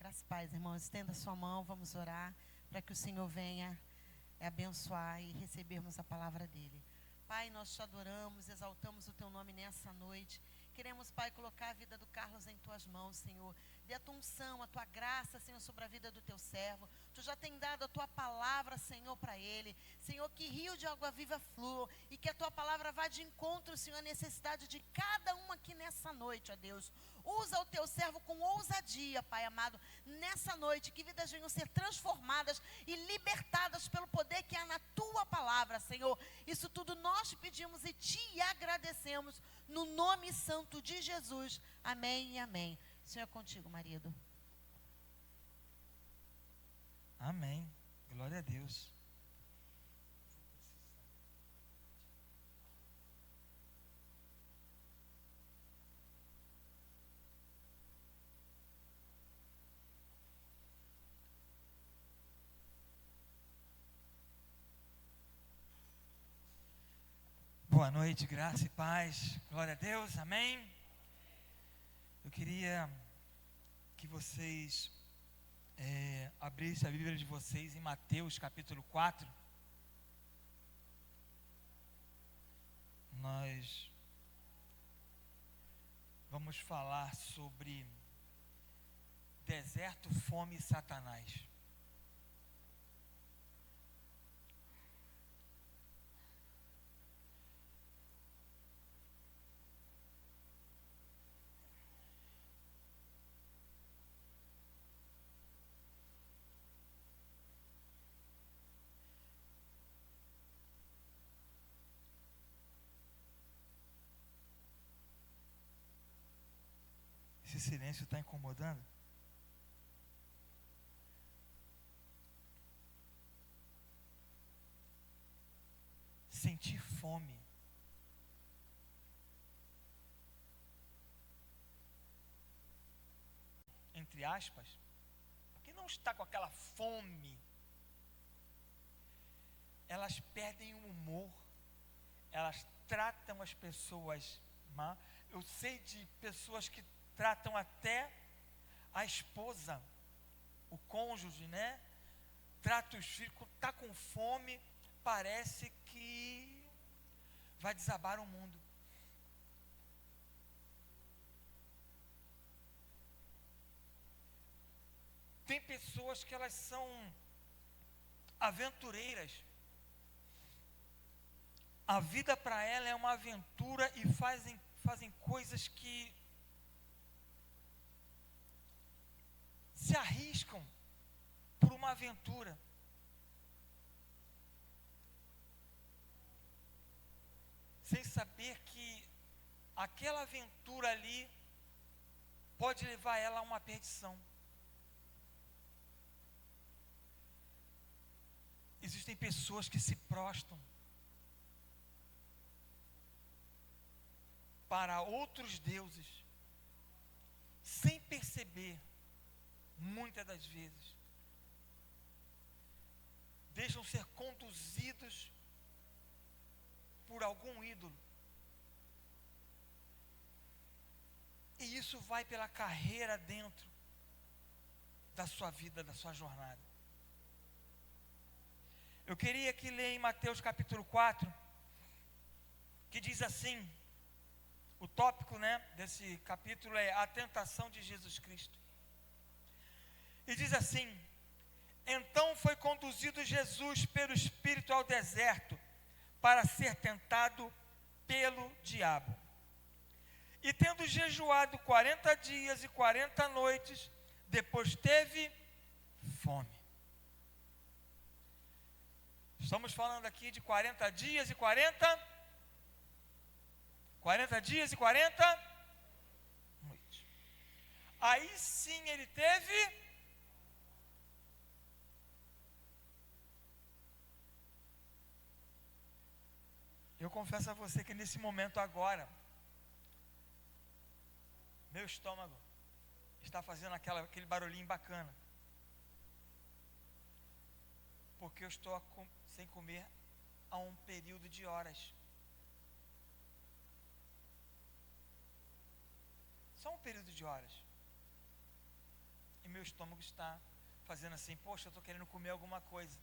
Graças e paz, irmãos. Estenda sua mão, vamos orar para que o Senhor venha abençoar e recebermos a palavra dele. Pai, nós te adoramos, exaltamos o teu nome nessa noite. Queremos, Pai, colocar a vida do Carlos em tuas mãos, Senhor. Dê a tua unção, a tua graça, Senhor, sobre a vida do teu servo. Tu já tem dado a tua palavra, Senhor, para ele. Senhor, que rio de água viva flua e que a tua palavra vá de encontro, Senhor, à necessidade de cada um aqui nessa noite, ó Deus. Usa o teu servo com ousadia, Pai amado, nessa noite, que vidas venham ser transformadas e libertadas pelo poder que há na tua palavra, Senhor. Isso tudo nós te pedimos e te agradecemos, no nome santo de Jesus. Amém e amém. O Senhor é contigo, marido. Amém. Glória a Deus. Boa noite, graça e paz. Glória a Deus, amém. Eu queria que vocês abrissem a Bíblia de vocês em Mateus capítulo 4. Nós vamos falar sobre deserto, fome e Satanás. Esse silêncio está incomodando? Sentir fome. Entre aspas, porque não está com aquela fome. Elas perdem o humor. Elas tratam as pessoas mal. Eu sei de pessoas que tratam até a esposa, o cônjuge, né? Trata os filhos, está com fome, parece que vai desabar o mundo. Tem pessoas que elas são aventureiras. A vida para ela é uma aventura e fazem coisas que se arriscam por uma aventura. Sem saber que aquela aventura ali pode levar ela a uma perdição. Existem pessoas que se prostram para outros deuses, sem perceber, muitas das vezes, deixam ser conduzidos por algum ídolo. E isso vai pela carreira dentro da sua vida, da sua jornada. Eu queria que ler em Mateus capítulo 4, que diz assim, o tópico, né, desse capítulo é a tentação de Jesus Cristo. E diz assim: então foi conduzido Jesus pelo Espírito ao deserto, para ser tentado pelo diabo. E tendo jejuado 40 dias e 40 noites, depois teve fome. Estamos falando aqui de 40 dias e 40 dias e 40 noites. Aí sim ele teve eu confesso a você que nesse momento agora, meu estômago está fazendo aquele barulhinho bacana. Porque eu estou sem comer há um período de horas. Só um período de horas. E meu estômago está fazendo assim, poxa, eu estou querendo comer alguma coisa.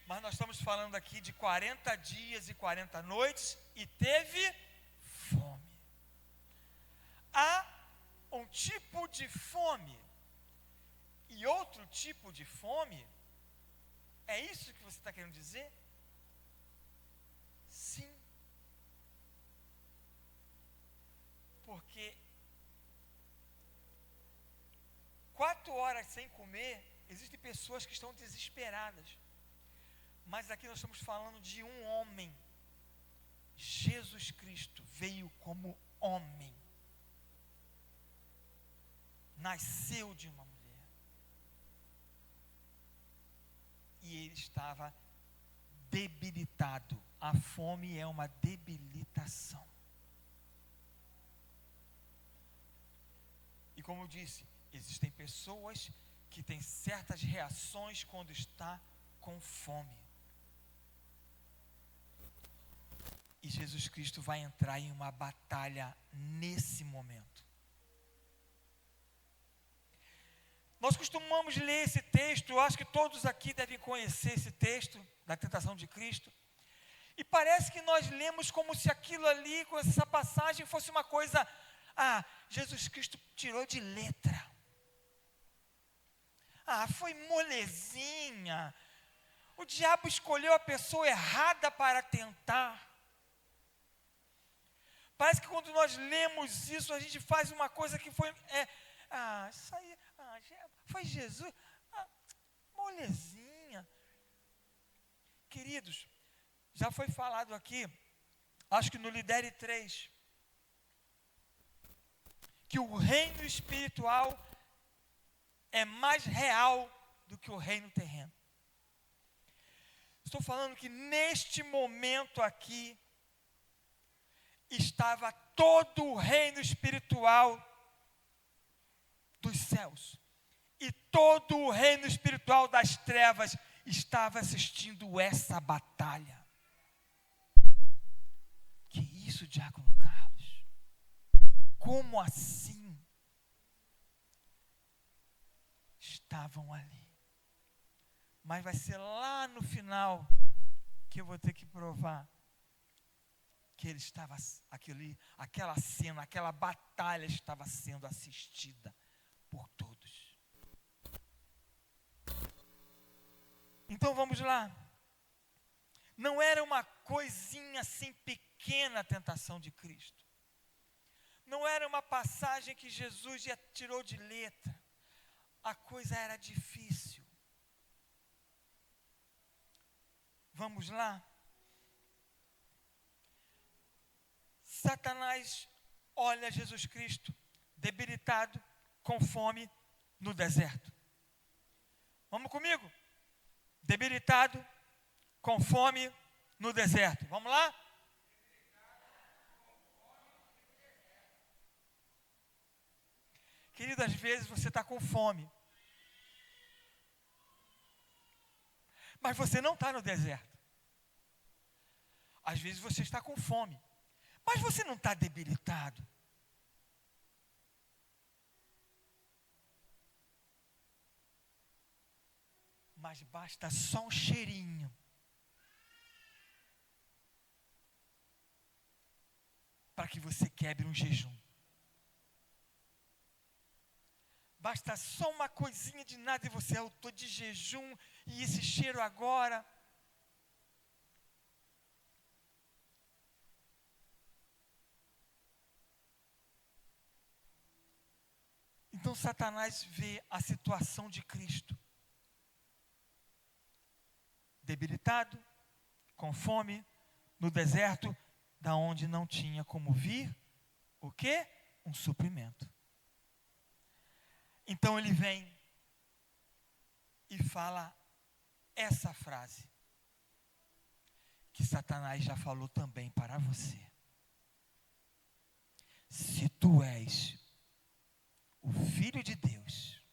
Mas nós estamos falando aqui de 40 dias e 40 noites e teve fome. Há um tipo de fome e outro tipo de fome. É isso que você está querendo dizer? Sim. Porque 4 horas sem comer, existem pessoas que estão desesperadas. Mas aqui nós estamos falando de um homem. Jesus Cristo veio como homem. Nasceu de uma mulher. E ele estava debilitado. A fome é uma debilitação. E como eu disse, existem pessoas que têm certas reações quando está com fome. E Jesus Cristo vai entrar em uma batalha nesse momento. Nós costumamos ler esse texto, eu acho que todos aqui devem conhecer esse texto da tentação de Cristo. E parece que nós lemos como se aquilo ali, com essa passagem, fosse uma coisa, Jesus Cristo tirou de letra. Foi molezinha. O diabo escolheu a pessoa errada para tentar. Parece que quando nós lemos isso, a gente faz uma coisa que foi, isso aí, foi Jesus, molezinha. Queridos, já foi falado aqui, acho que no Lidere 3, que o reino espiritual é mais real do que o reino terreno. Estou falando que neste momento aqui, estava todo o reino espiritual dos céus e todo o reino espiritual das trevas estava assistindo essa batalha. Que isso, Diácono Carlos? Como assim? Estavam ali. Mas vai ser lá no final que eu vou ter que provar que ele estava, aquela cena, aquela batalha estava sendo assistida por todos. Então vamos lá. Não era uma coisinha assim pequena a tentação de Cristo. Não era uma passagem que Jesus já tirou de letra. A coisa era difícil. Vamos lá? Satanás olha Jesus Cristo debilitado, com fome, no deserto. Vamos comigo? Debilitado, com fome, no deserto. Vamos lá? Querido, às vezes você está com fome. Mas você não está no deserto. Às vezes você está com fome. Mas você não está debilitado. Mas basta só um cheirinho. Para que você quebre um jejum. Basta só uma coisinha de nada e você, eu estou de jejum e esse cheiro agora. Então Satanás vê a situação de Cristo. Debilitado, com fome, no deserto, da onde não tinha como vir, o quê? Um suprimento. Então ele vem e fala essa frase, que Satanás já falou também para você. Se tu és o Filho de Deus.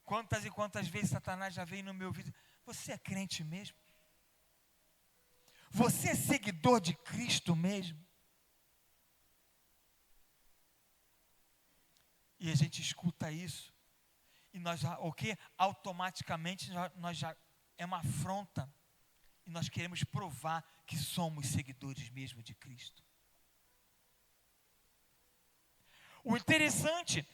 Quantas e quantas vezes Satanás já veio no meu ouvido, você é crente mesmo? Você é seguidor de Cristo mesmo? E a gente escuta isso, e nós já, o quê? Automaticamente nós já é uma afronta, e nós queremos provar que somos seguidores mesmo de Cristo. O interessante,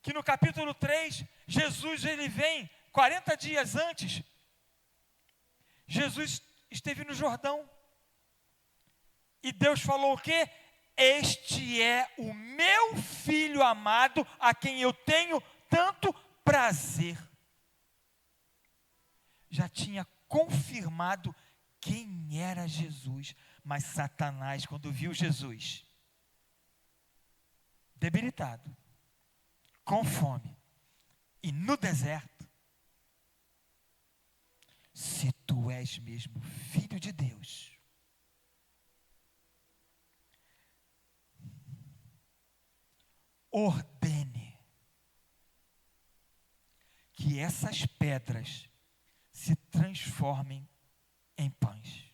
que no capítulo 3, Jesus ele vem, 40 dias antes, Jesus esteve no Jordão, e Deus falou o quê? Este é o meu filho amado, a quem eu tenho tanto prazer. Já tinha confirmado quem era Jesus, mas Satanás, quando viu Jesus debilitado, com fome e no deserto, se tu és mesmo filho de Deus, ordene que essas pedras se transformem em pães.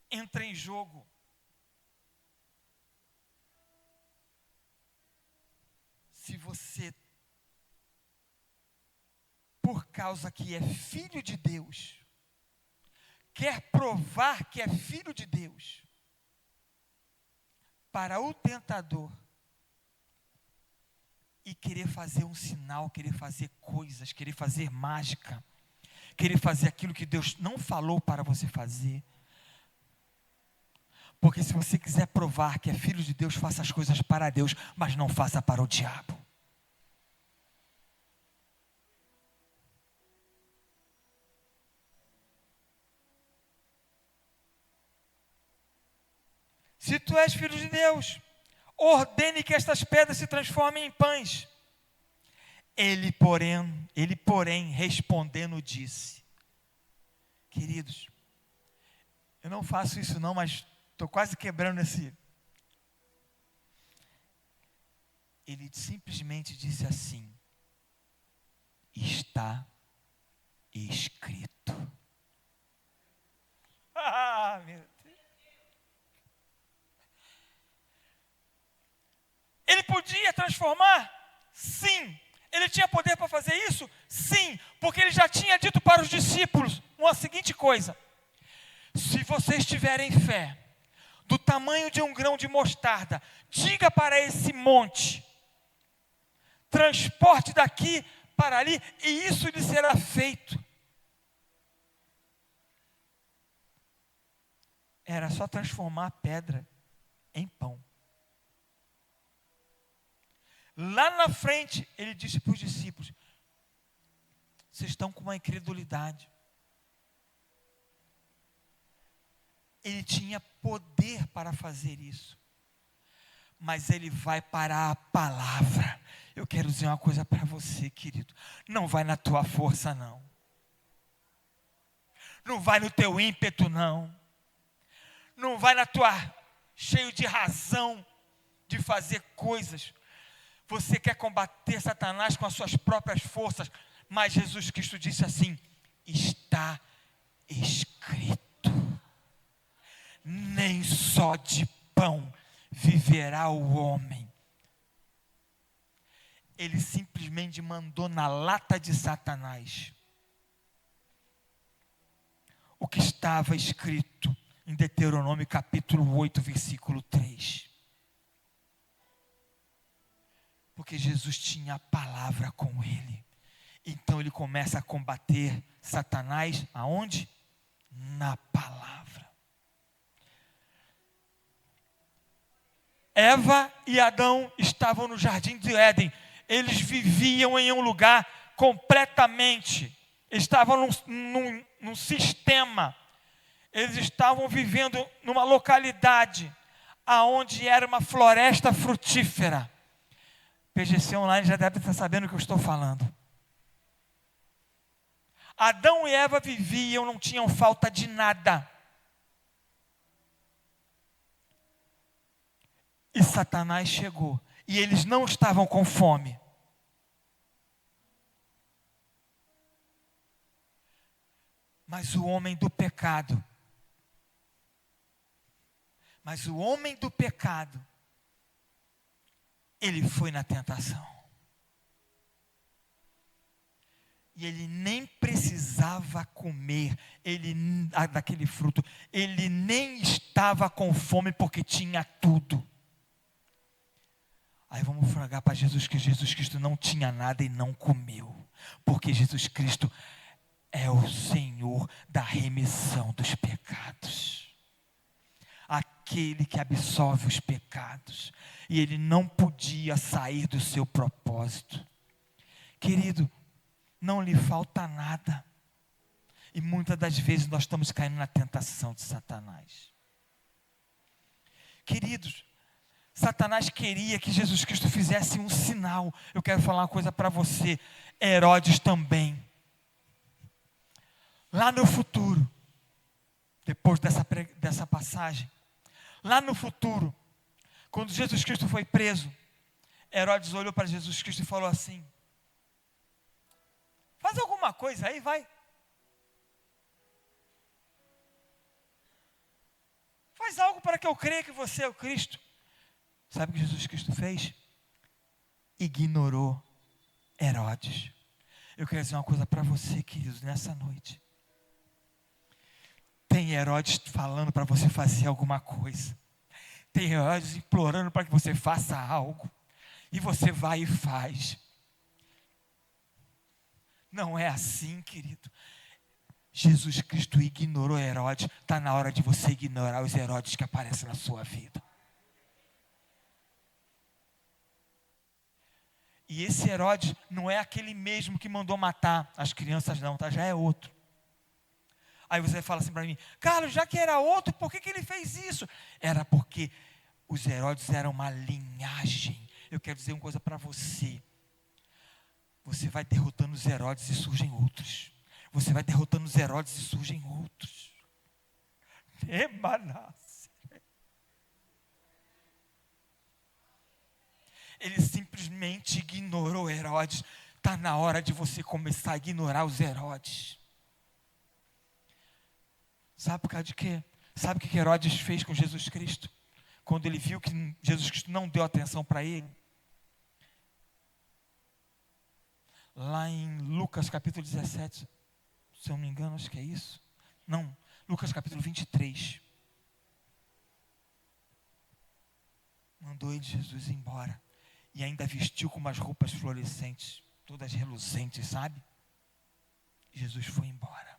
Entra em jogo se você, por causa que é filho de Deus, quer provar que é filho de Deus, para o tentador, e querer fazer um sinal, querer fazer coisas, querer fazer mágica, querer fazer aquilo que Deus não falou para você fazer. Porque se você quiser provar que é filho de Deus, faça as coisas para Deus, mas não faça para o diabo. Se tu és filho de Deus, ordene que estas pedras se transformem em pães. Ele, porém, respondendo, disse: queridos, eu não faço isso não, mas estou quase quebrando esse. Ele simplesmente disse assim: está escrito. Ah, meu Deus. Ele podia transformar? Sim. Ele tinha poder para fazer isso? Sim. Porque ele já tinha dito para os discípulos uma seguinte coisa: se vocês tiverem fé do tamanho de um grão de mostarda, diga para esse monte, transporte daqui para ali, e isso lhe será feito. Era só transformar a pedra em pão. Lá na frente, ele disse para os discípulos: vocês estão com uma incredulidade. Ele tinha poder para fazer isso, mas ele vai para a palavra. Eu quero dizer uma coisa para você, querido: não vai na tua força, não. Não vai no teu ímpeto, não. Não vai na tua cheio de razão de fazer coisas. Você quer combater Satanás com as suas próprias forças, mas Jesus Cristo disse assim: está escrito, nem só de pão viverá o homem. Ele simplesmente mandou na lata de Satanás o que estava escrito em Deuteronômio capítulo 8, versículo 3. Porque Jesus tinha a palavra com ele. Então ele começa a combater Satanás aonde? Na palavra. Eva e Adão estavam no jardim de Éden. Eles viviam em um lugar completamente, estavam num sistema. Eles estavam vivendo numa localidade aonde era uma floresta frutífera. PGC Online já deve estar sabendo o que eu estou falando. Adão e Eva viviam, não tinham falta de nada. E Satanás chegou. E eles não estavam com fome. Mas o homem do pecado, ele foi na tentação. E ele nem precisava comer daquele fruto. Ele nem estava com fome porque tinha tudo. Aí vamos fragar para Jesus que Jesus Cristo não tinha nada e não comeu. Porque Jesus Cristo é o Senhor da remissão dos pecados. Aquele que absolve os pecados. E ele não podia sair do seu propósito. Querido, não lhe falta nada. E muitas das vezes nós estamos caindo na tentação de Satanás. Queridos, Satanás queria que Jesus Cristo fizesse um sinal. Eu quero falar uma coisa para você. Herodes também. Lá no futuro, depois dessa passagem, lá no futuro, quando Jesus Cristo foi preso, Herodes olhou para Jesus Cristo e falou assim: faz alguma coisa aí, vai. Faz algo para que eu creia que você é o Cristo. Sabe o que Jesus Cristo fez? Ignorou Herodes. Eu quero dizer uma coisa para você, queridos, nessa noite. Tem Herodes falando para você fazer alguma coisa. Tem Herodes implorando para que você faça algo. E você vai e faz. Não é assim, querido. Jesus Cristo ignorou Herodes. Está na hora de você ignorar os Herodes que aparecem na sua vida. E esse Herodes não é aquele mesmo que mandou matar as crianças não, tá? Já é outro. Aí você fala assim para mim: Carlos, já que era outro, por que ele fez isso? Era porque os Herodes eram uma linhagem. Eu quero dizer uma coisa para você. Você vai derrotando os Herodes e surgem outros. Você vai derrotando os Herodes e surgem outros. Ele simplesmente ignorou Herodes. Está na hora de você começar a ignorar os Herodes. Sabe por causa de quê? Sabe o que Herodes fez com Jesus Cristo? Quando ele viu que Jesus Cristo não deu atenção para ele. Lá em Lucas capítulo 17, se eu não me engano, acho que é isso. Não, Lucas capítulo 23. Mandou ele, Jesus, embora. E ainda vestiu com umas roupas fluorescentes, todas reluzentes, sabe? Jesus foi embora.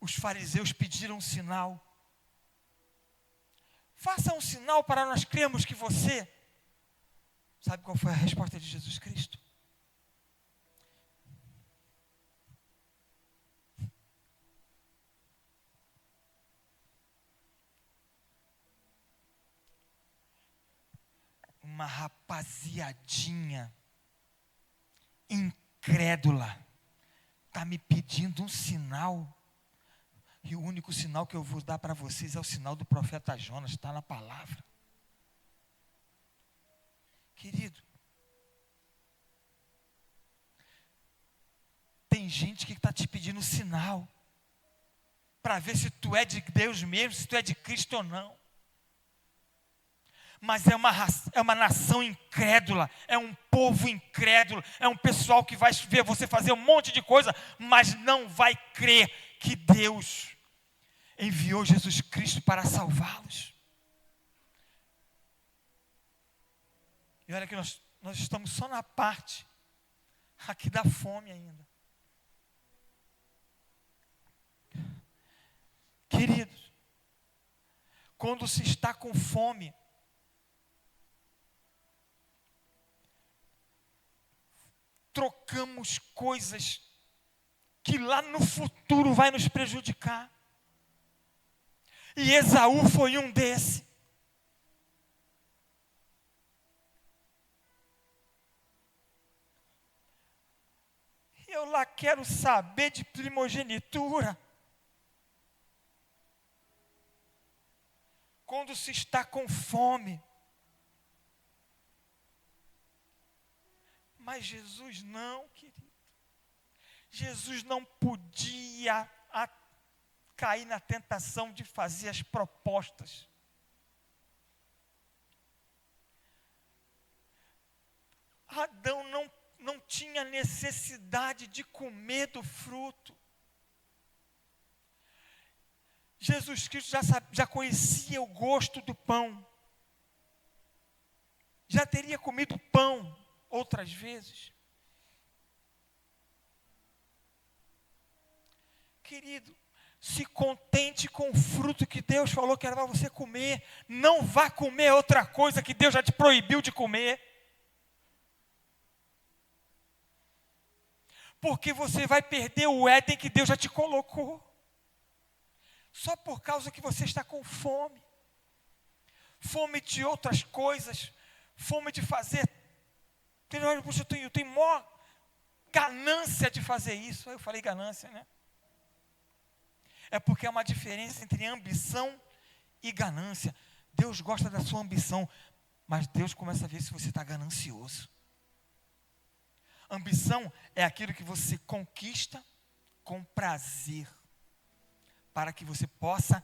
Os fariseus pediram um sinal. Faça um sinal para nós crermos que você... Sabe qual foi a resposta de Jesus Cristo? Uma rapaziadinha incrédula está me pedindo um sinal. E o único sinal que eu vou dar para vocês é o sinal do profeta Jonas, está na palavra. Querido, tem gente que está te pedindo sinal para ver se tu é de Deus mesmo, se tu é de Cristo ou não. Mas é uma nação incrédula, é um povo incrédulo, é um pessoal que vai ver você fazer um monte de coisa, mas não vai crer que Deus enviou Jesus Cristo para salvá-los. E olha que nós estamos só na parte aqui da fome ainda. Queridos, quando se está com fome, trocamos coisas que lá no futuro vai nos prejudicar. E Esaú foi um desse. Eu lá quero saber de primogenitura. Quando se está com fome. Mas Jesus não, querido. Jesus não podia cair na tentação de fazer as propostas. Adão não tinha necessidade de comer do fruto. Jesus Cristo já conhecia o gosto do pão. Já teria comido pão outras vezes. Querido, se contente com o fruto que Deus falou que era para você comer. Não vá comer outra coisa que Deus já te proibiu de comer. Porque você vai perder o Éden que Deus já te colocou. Só por causa que você está com fome. Fome de outras coisas. Fome de fazer. Puxa, eu tenho maior ganância de fazer isso. Eu falei ganância, né? É porque há uma diferença entre ambição e ganância. Deus gosta da sua ambição, mas Deus começa a ver se você está ganancioso. Ambição é aquilo que você conquista com prazer, para que você possa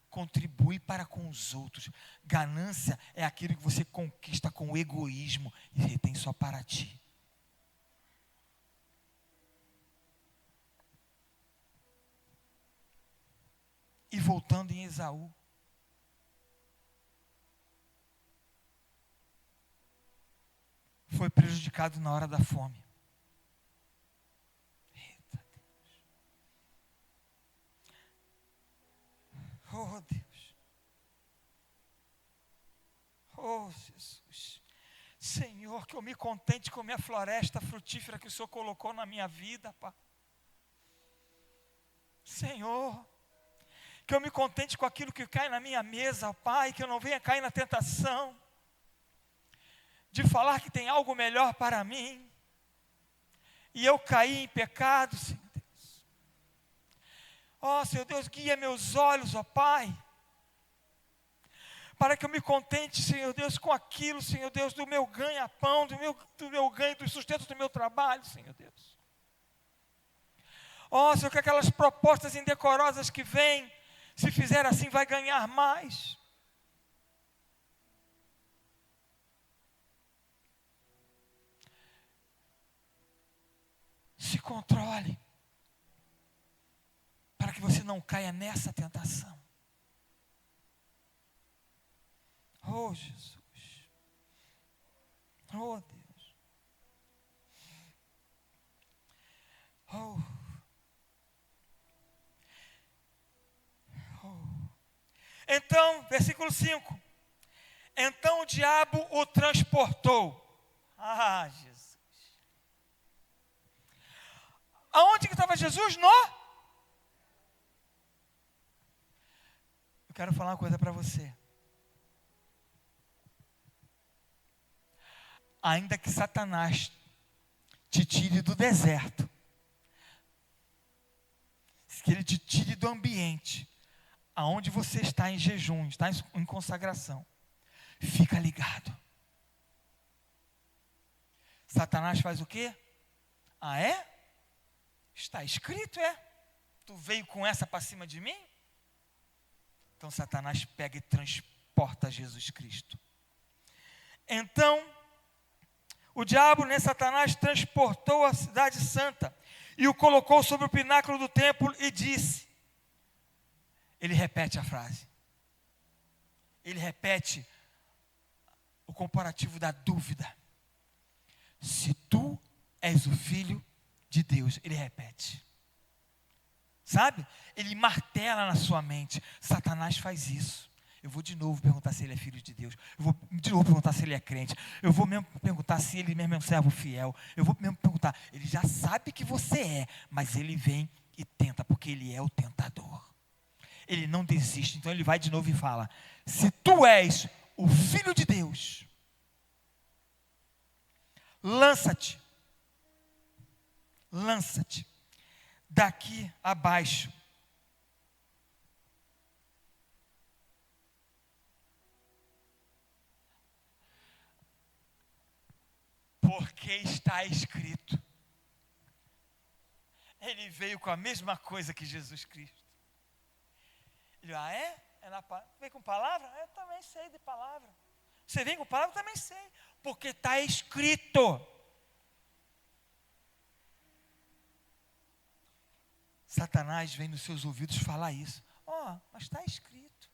contribuir para com os outros. Ganância é aquilo que você conquista com egoísmo e retém só para ti. E voltando em Esaú, foi prejudicado na hora da fome. Eita Deus. Oh Deus. Oh Jesus. Senhor, que eu me contente com a minha floresta frutífera que o Senhor colocou na minha vida, Pai. Senhor, que eu me contente com aquilo que cai na minha mesa, Pai, que eu não venha cair na tentação de falar que tem algo melhor para mim, e eu caí em pecado, Senhor Deus. Ó Senhor Deus, guia meus olhos, ó Pai, para que eu me contente, Senhor Deus, com aquilo, Senhor Deus, do meu ganha-pão, do meu ganho, do sustento do meu trabalho, Senhor Deus. Ó Senhor, que aquelas propostas indecorosas que vêm, se fizer assim, vai ganhar mais. Se controle, para que você não caia nessa tentação. Oh Jesus, oh Deus, oh. Então, versículo 5. Então o diabo o transportou. Ah, Jesus. Aonde que estava Jesus? Eu quero falar uma coisa para você. Ainda que Satanás te tire do deserto, que ele te tire do ambiente, aonde você está em jejum, está em consagração, fica ligado. Satanás faz o quê? Ah, é? Está escrito, é? Tu veio com essa para cima de mim? Então Satanás pega e transporta Jesus Cristo. Então, o diabo, Satanás, transportou a cidade santa e o colocou sobre o pináculo do templo e disse. Ele repete a frase. Ele repete o comparativo da dúvida. Se tu és o filho de Deus, ele repete. Sabe? Ele martela na sua mente. Satanás faz isso. Eu vou de novo perguntar se ele é filho de Deus. Eu vou de novo perguntar se ele é crente. Eu vou mesmo perguntar se ele mesmo é um servo fiel. Eu vou mesmo perguntar. Ele já sabe que você é, mas ele vem e tenta, porque ele é o tentador. Ele não desiste, então ele vai de novo e fala: se tu és o filho de Deus, lança-te daqui abaixo. Porque está escrito. Ele veio com a mesma coisa que Jesus Cristo. Ele, vem com palavra? Eu também sei de palavra. Você vem com palavra? Eu também sei. Porque está escrito. Satanás vem nos seus ouvidos falar isso. Mas está escrito.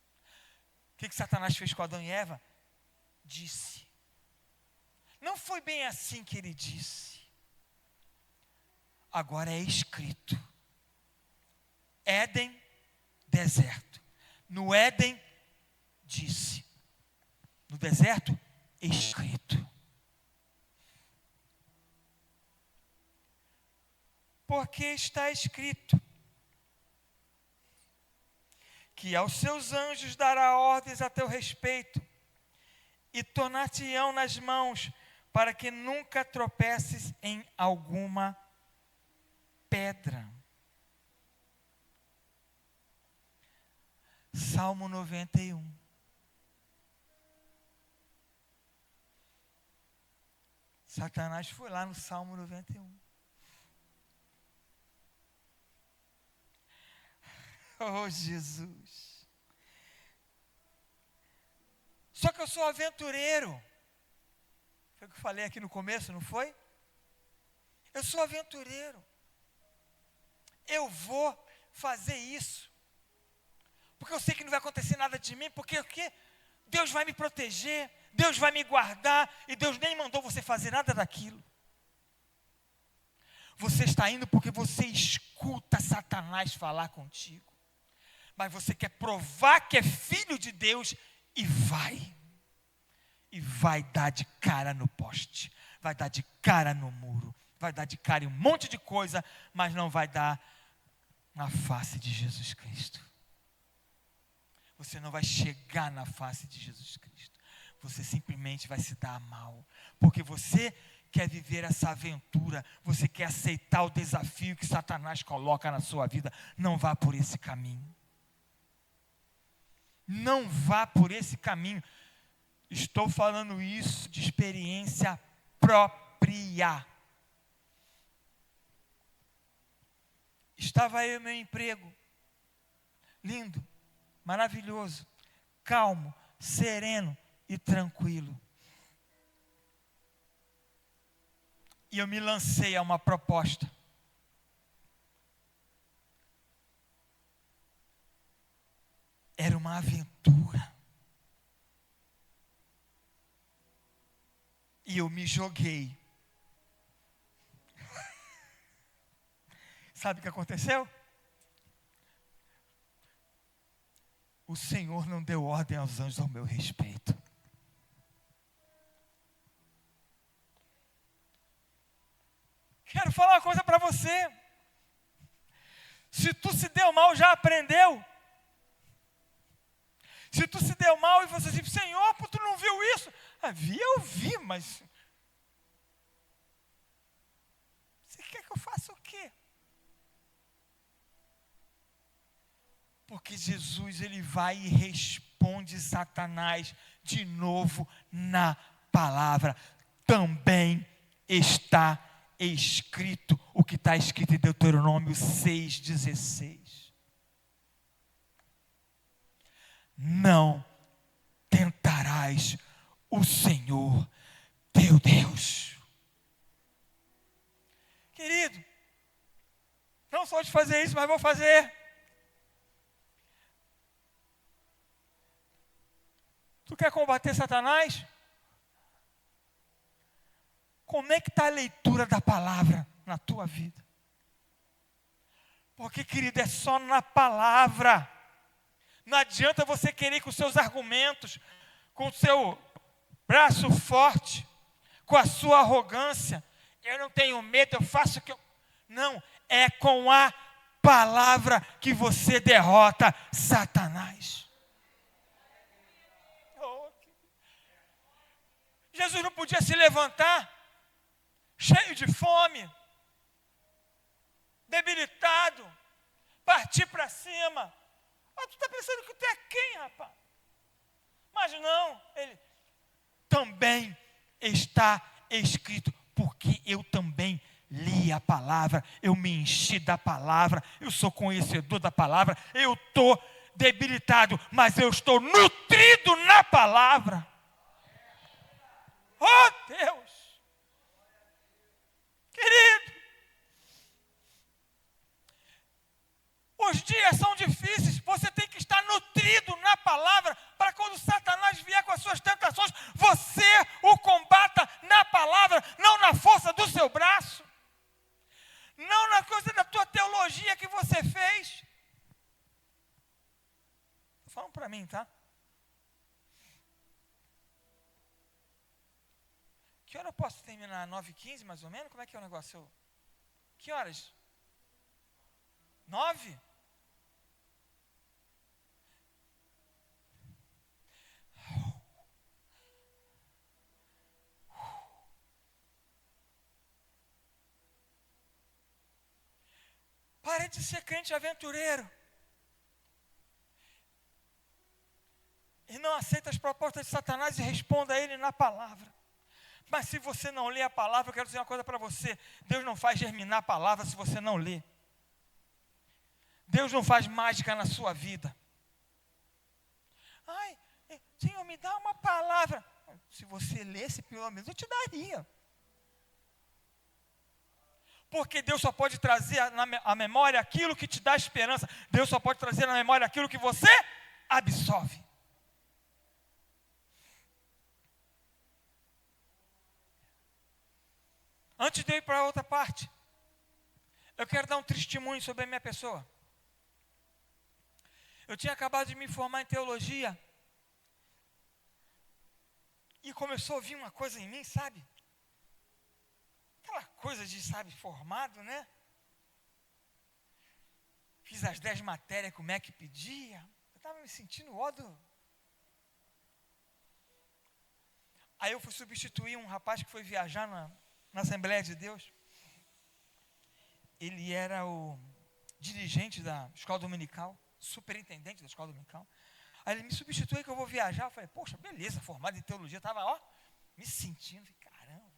O que Satanás fez com Adão e Eva? Disse. Não foi bem assim que ele disse. Agora é escrito. Éden, deserto. No Éden, disse. No deserto, escrito. Porque está escrito que aos seus anjos dará ordens a teu respeito e tornar-te-ão nas mãos para que nunca tropeces em alguma pedra. Salmo 91. Satanás foi lá no Salmo 91. Oh, Jesus. Só que eu sou aventureiro. Foi o que eu falei aqui no começo, não foi? Eu sou aventureiro. Eu vou fazer isso. Porque eu sei que não vai acontecer nada de mim, porque o quê? Deus vai me proteger, Deus vai me guardar, e Deus nem mandou você fazer nada daquilo. Você está indo porque você escuta Satanás falar contigo. Mas você quer provar que é filho de Deus e vai. E vai dar de cara no poste, vai dar de cara no muro, vai dar de cara em um monte de coisa, mas não vai dar na face de Jesus Cristo. Você não vai chegar na face de Jesus Cristo. Você simplesmente vai se dar mal, porque você quer viver essa aventura, você quer aceitar o desafio que Satanás coloca na sua vida. Não vá por esse caminho. Não vá por esse caminho. Estou falando isso de experiência própria. Estava eu no meu emprego, lindo, maravilhoso, calmo, sereno e tranquilo. E eu me lancei a uma proposta. Era uma aventura. E eu me joguei. Sabe o que aconteceu? O Senhor não deu ordem aos anjos ao meu respeito. Quero falar uma coisa para você. Se tu se deu mal, já aprendeu. Se tu se deu mal e você diz, Senhor, tu não viu isso? Eu vi, mas você quer que eu faça o quê? Porque Jesus, ele vai e responde Satanás de novo na palavra. Também está escrito o que está escrito em Deuteronômio 6,16. Não tentarás o Senhor teu Deus. Querido, não só de fazer isso, mas vou fazer. Tu quer combater Satanás? Como é que está a leitura da palavra na tua vida? Porque, querido, é só na palavra. Não adianta você querer com os seus argumentos, com o seu braço forte, com a sua arrogância. Eu não tenho medo, eu faço o que eu... Não, é com a palavra que você derrota Satanás. Jesus não podia se levantar, cheio de fome, debilitado, partir para cima. Tu está pensando que tu é quem, rapaz? Mas não, ele também está escrito, Porque eu também li a palavra, eu me enchi da palavra, eu sou conhecedor da palavra, eu estou debilitado, mas eu estou nutrido na palavra. Oh Deus! Querido, os dias são difíceis, você tem que estar nutrido na palavra, para quando Satanás vier com as suas tentações, você o combata na palavra, não na força do seu braço, não na coisa da tua teologia que você fez. Falam para mim, tá? Que hora eu posso terminar? 9h15 mais ou menos? Como é que é o negócio? Que horas? 9? Pare de ser crente aventureiro. E não aceita as propostas de Satanás e responda a ele na palavra. Mas se você não lê a palavra, eu quero dizer uma coisa para você. Deus não faz germinar a palavra se você não lê. Deus não faz mágica na sua vida. Ai, Senhor, me dá uma palavra. Se você lesse, pelo menos eu te daria. Porque Deus só pode trazer à memória aquilo que te dá esperança. Deus só pode trazer na memória aquilo que você absorve. Antes de eu ir para outra parte, eu quero dar um testemunho sobre a minha pessoa. Eu tinha acabado de me formar em teologia. E começou a vir uma coisa em mim, sabe? Aquela coisa de, sabe, formado, né? Fiz as 10 matérias que o MEC pedia. Eu estava me sentindo ódio. Aí eu fui substituir um rapaz que foi viajar na Assembleia de Deus. Ele era o dirigente da escola dominical, superintendente da escola dominical. Aí ele me substituiu que eu vou viajar. Eu falei, poxa, beleza, formado em teologia. Estava, me sentindo, caramba.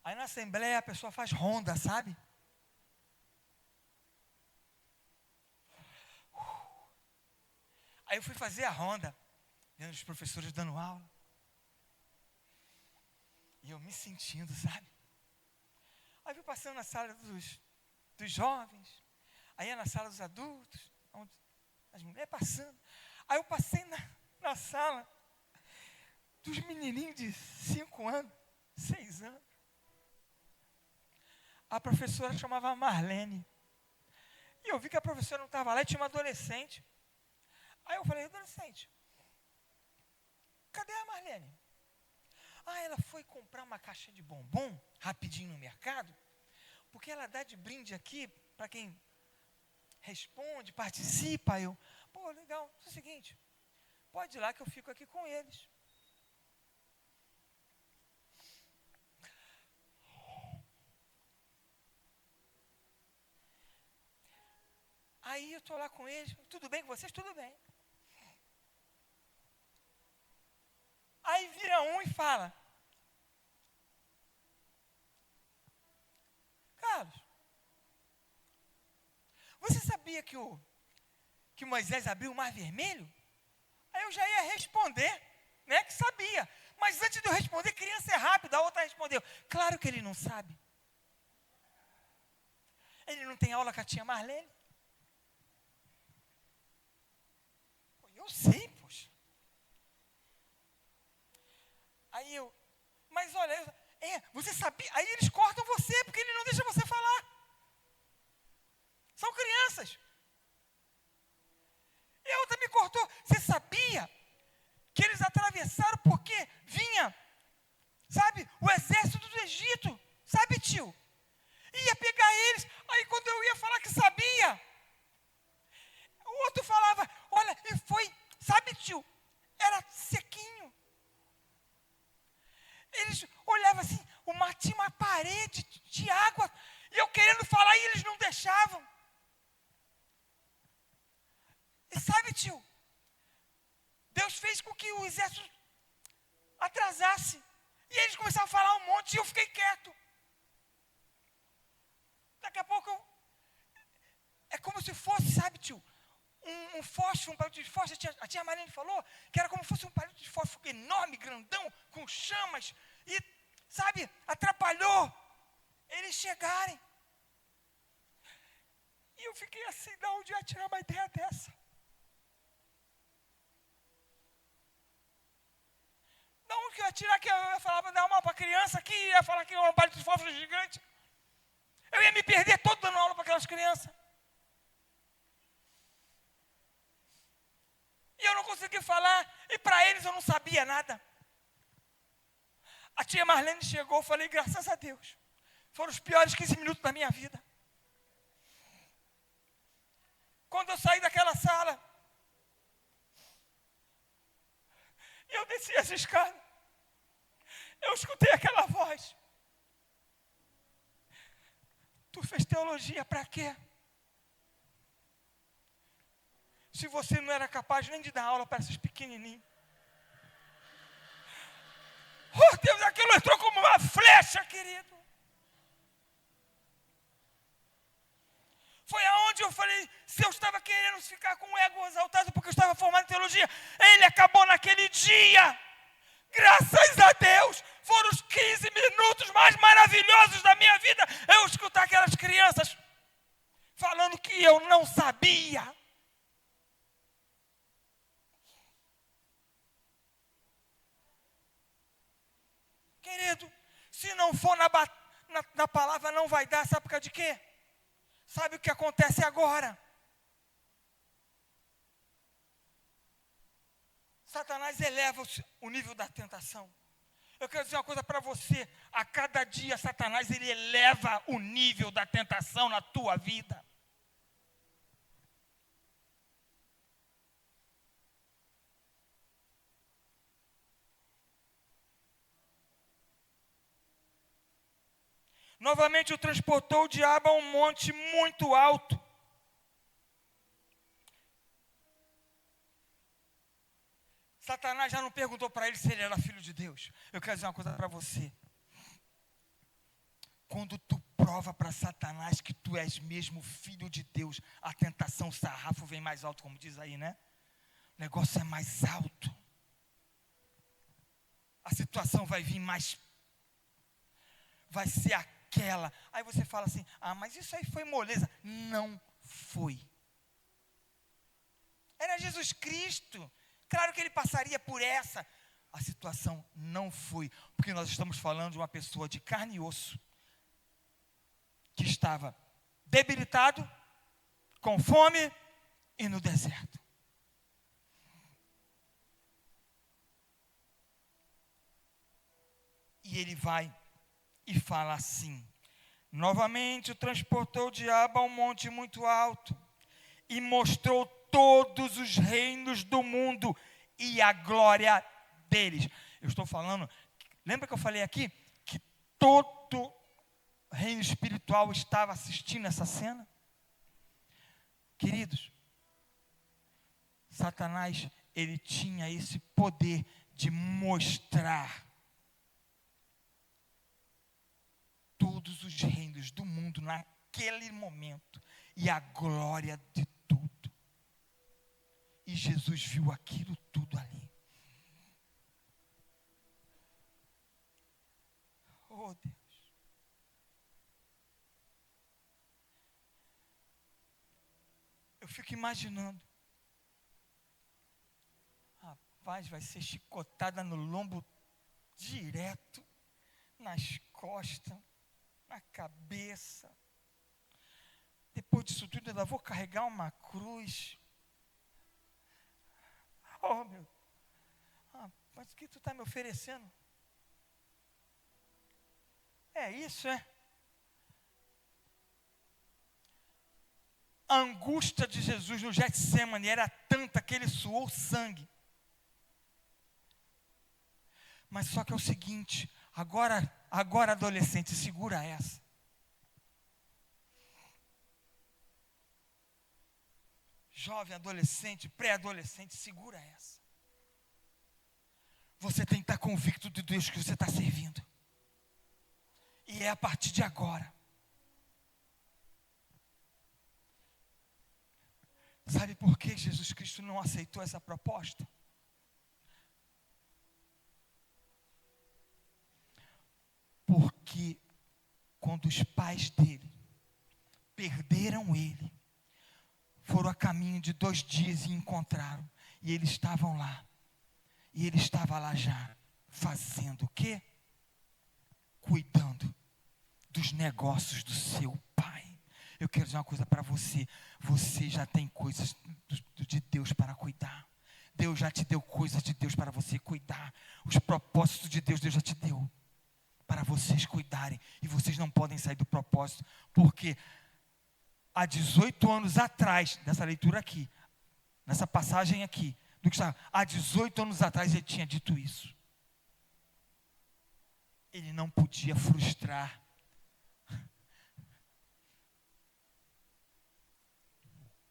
Aí na Assembleia a pessoa faz ronda, sabe? Aí eu fui fazer a ronda, vendo os professores dando aula. E eu me sentindo, sabe? Aí fui passando na sala dos jovens, aí ia na sala dos adultos, onde as mulheres passando. Aí eu passei na sala dos menininhos de 5 anos, 6 anos. A professora chamava Marlene. E eu vi que a professora não estava lá e tinha uma adolescente. Aí eu falei, adolescente, cadê a Marlene? Ela foi comprar uma caixa de bombom, rapidinho no mercado, porque ela dá de brinde aqui, para quem responde, participa. Eu, legal, é o seguinte, pode ir lá que eu fico aqui com eles. Aí eu estou lá com eles, tudo bem com vocês? Tudo bem. Aí vira um e fala, Carlos, você sabia que Moisés abriu o Mar Vermelho? Aí eu já ia responder, né, que sabia. Mas antes de eu responder, queria ser rápido. A outra respondeu, claro que ele não sabe. Ele não tem aula com a tia Marlene? Eu sei, poxa. Aí eu, mas olha, você sabia? Aí eles cortam você, porque ele não deixa você falar. São crianças. E a outra me cortou. Você sabia que eles atravessaram porque vinha, sabe, o exército do Egito, sabe, tio? Ia pegar eles. Aí quando eu ia falar que sabia, o outro falava, olha, e foi, sabe, tio, era sequinho. Eles olhavam assim, o mar tinha uma parede de água, e eu querendo falar e eles não deixavam. E sabe, tio, Deus fez com que o exército atrasasse. E eles começaram a falar um como se fosse, sabe, tio, um fósforo, um palito de fósforo. A tia Marlene falou que era como se fosse um palito de fósforo enorme, grandão, com chamas. E, sabe, atrapalhou eles chegarem. E eu fiquei assim, de onde ia tirar uma ideia dessa? De onde que eu ia tirar que eu ia falar para dar uma para criança aqui, ia falar que era um palito de fósforo gigante? Eu ia me perder todo dando aula para aquelas crianças. E eu não consegui falar, e para eles eu não sabia nada. A tia Marlene chegou, eu falei, graças a Deus. Foram os piores 15 minutos da minha vida. Quando eu saí daquela sala, e eu desci essa escada, eu escutei aquela voz. Tu fez teologia para quê? Se você não era capaz nem de dar aula para esses pequenininhos. Oh Deus, aquilo entrou como uma flecha, querido. Foi aonde eu falei, se eu estava querendo ficar com o ego exaltado porque eu estava formado em teologia, ele acabou naquele dia. Graças a Deus, foram os 15 minutos mais maravilhosos da minha vida, eu escutar aquelas crianças falando que eu não sabia. Querido, se não for na palavra não vai dar, sabe por causa de quê? Sabe o que acontece agora? Satanás eleva o nível da tentação. Eu quero dizer uma coisa para você. A cada dia Satanás ele eleva o nível da tentação na tua vida. Novamente o transportou o diabo a um monte muito alto. Satanás já não perguntou para ele se ele era filho de Deus. Eu quero dizer uma coisa para você. Quando tu prova para Satanás que tu és mesmo filho de Deus, a tentação, o sarrafo vem mais alto, como diz aí, né? O negócio é mais alto. A situação vai vir mais... Vai ser aquela. Aí você fala assim, mas isso aí foi moleza. Não foi. Era Jesus Cristo. Claro que ele passaria por essa. A situação não foi. Porque nós estamos falando de uma pessoa de carne e osso. Que estava debilitado, com fome e no deserto. E ele vai e fala assim: novamente o transportou o diabo a um monte muito alto e mostrou todos os reinos do mundo e a glória deles. Eu estou falando, lembra que eu falei aqui que todo reino espiritual estava assistindo essa cena? Queridos, Satanás, ele tinha esse poder de mostrar todos os reinos do mundo naquele momento e a glória de tudo. E Jesus viu aquilo tudo ali. Oh Deus. Eu fico imaginando. Rapaz, vai ser chicotada no lombo direto, nas costas, na cabeça. Depois disso tudo, eu ainda vou carregar uma cruz. Oh, meu. Mas o que tu está me oferecendo? É isso, é? A angústia de Jesus no Getsemane era tanta que ele suou sangue. Mas só que é o seguinte, agora adolescente, segura essa. Jovem, adolescente, pré-adolescente, segura essa. Você tem que estar convicto de Deus que você está servindo. E é a partir de agora. Sabe por que Jesus Cristo não aceitou essa proposta? Porque quando os pais dele perderam ele, foram a caminho de 2 dias e encontraram. E eles estavam lá. E ele estava lá já, fazendo o quê? Cuidando dos negócios do seu pai. Eu quero dizer uma coisa para você. Você já tem coisas de Deus para cuidar. Deus já te deu coisas de Deus para você cuidar. Os propósitos de Deus, Deus já te deu para vocês cuidarem. E vocês não podem sair do propósito. Porque há 18 anos atrás, nessa leitura aqui, nessa passagem aqui, do que está, há 18 anos atrás ele tinha dito isso. Ele não podia frustrar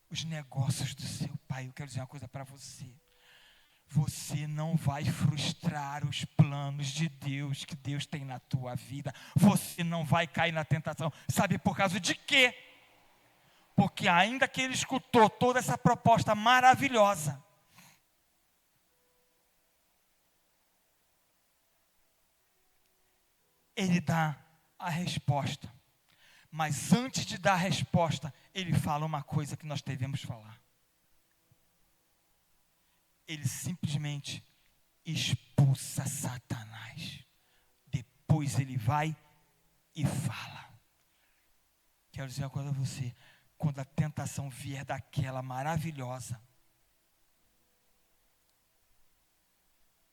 os negócios do seu pai. Eu quero dizer uma coisa para você. Você não vai frustrar os planos de Deus que Deus tem na tua vida. Você não vai cair na tentação. Sabe por causa de quê? Porque ainda que ele escutou toda essa proposta maravilhosa, ele dá a resposta. Mas antes de dar a resposta, ele fala uma coisa que nós devemos falar. Ele simplesmente expulsa Satanás. Depois ele vai e fala. Quero dizer uma coisa a você. Quando a tentação vier daquela maravilhosa,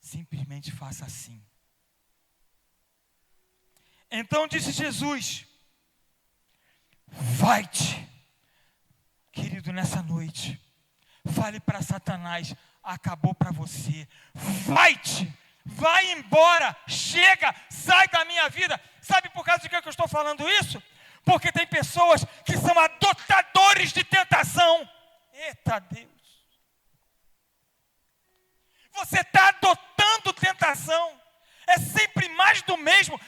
simplesmente faça assim. Então disse Jesus: vai-te, querido, nessa noite, fale para Satanás, acabou para você, vai-te, vai embora, chega, sai da minha vida. Sabe por causa de que eu estou falando isso? Porque tem pessoas que são adotadores de tentação. Eita Deus, você está adotando tentação. É sempre mais do mesmo.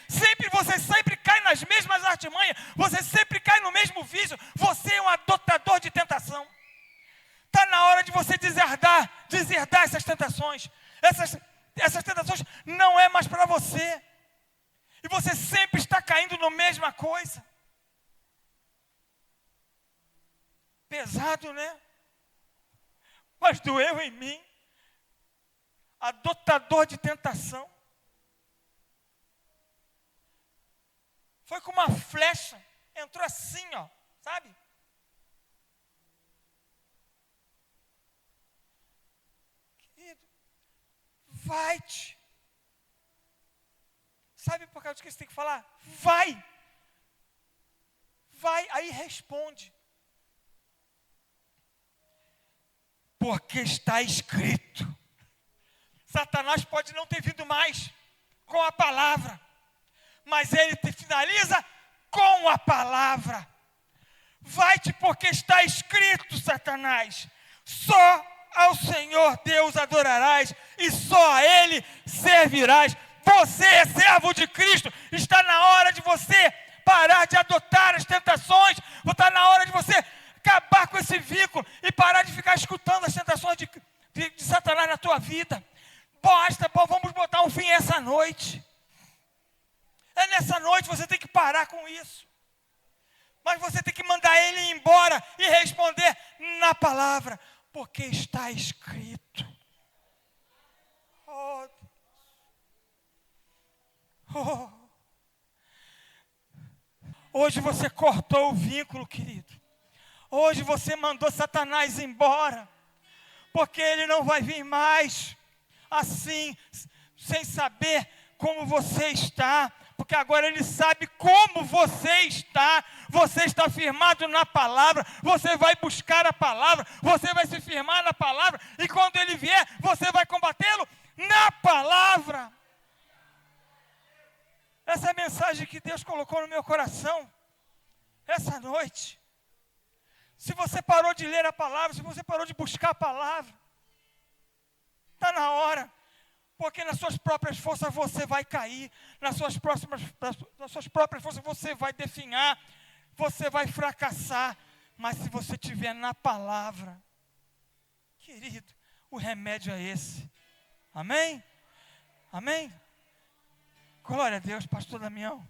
Você sempre cai nas mesmas artimanhas. Você sempre cai no mesmo vício. Você é um adotador de tentação. Está na hora de você deserdar essas tentações. Essas tentações não é mais para você. E você sempre está caindo na mesma coisa. Pesado, né? Mas doeu em mim. Adotador de tentação. Foi com uma flecha, entrou assim, ó, sabe? Querido, vai-te. Sabe por causa de que você tem que falar? Vai. Vai, aí responde. Porque está escrito. Satanás pode não ter vindo mais com a palavra, mas ele te finaliza com a palavra. Vai-te, porque está escrito, Satanás. Só ao Senhor Deus adorarás e só a Ele servirás. Você é servo de Cristo. Está na hora de você parar de adotar as tentações. Está na hora de você acabar com esse vínculo e parar de ficar escutando as tentações de Satanás na tua vida. Basta, vamos botar um fim essa noite. É nessa noite, você tem que parar com isso. Mas você tem que mandar ele embora e responder na palavra. Porque está escrito. Hoje você cortou o vínculo, querido. Hoje você mandou Satanás embora. Porque ele não vai vir mais assim, sem saber como você está. Porque agora ele sabe como você está firmado na palavra, você vai buscar a palavra, você vai se firmar na palavra, e quando ele vier, você vai combatê-lo na palavra. Essa é a mensagem que Deus colocou no meu coração, essa noite. Se você parou de ler a palavra, se você parou de buscar a palavra, está na hora. Porque nas suas próprias forças você vai cair, nas suas próprias forças você vai definhar, você vai fracassar. Mas se você estiver na palavra, O remédio é esse. Amém? Amém? Glória a Deus, pastor Damião.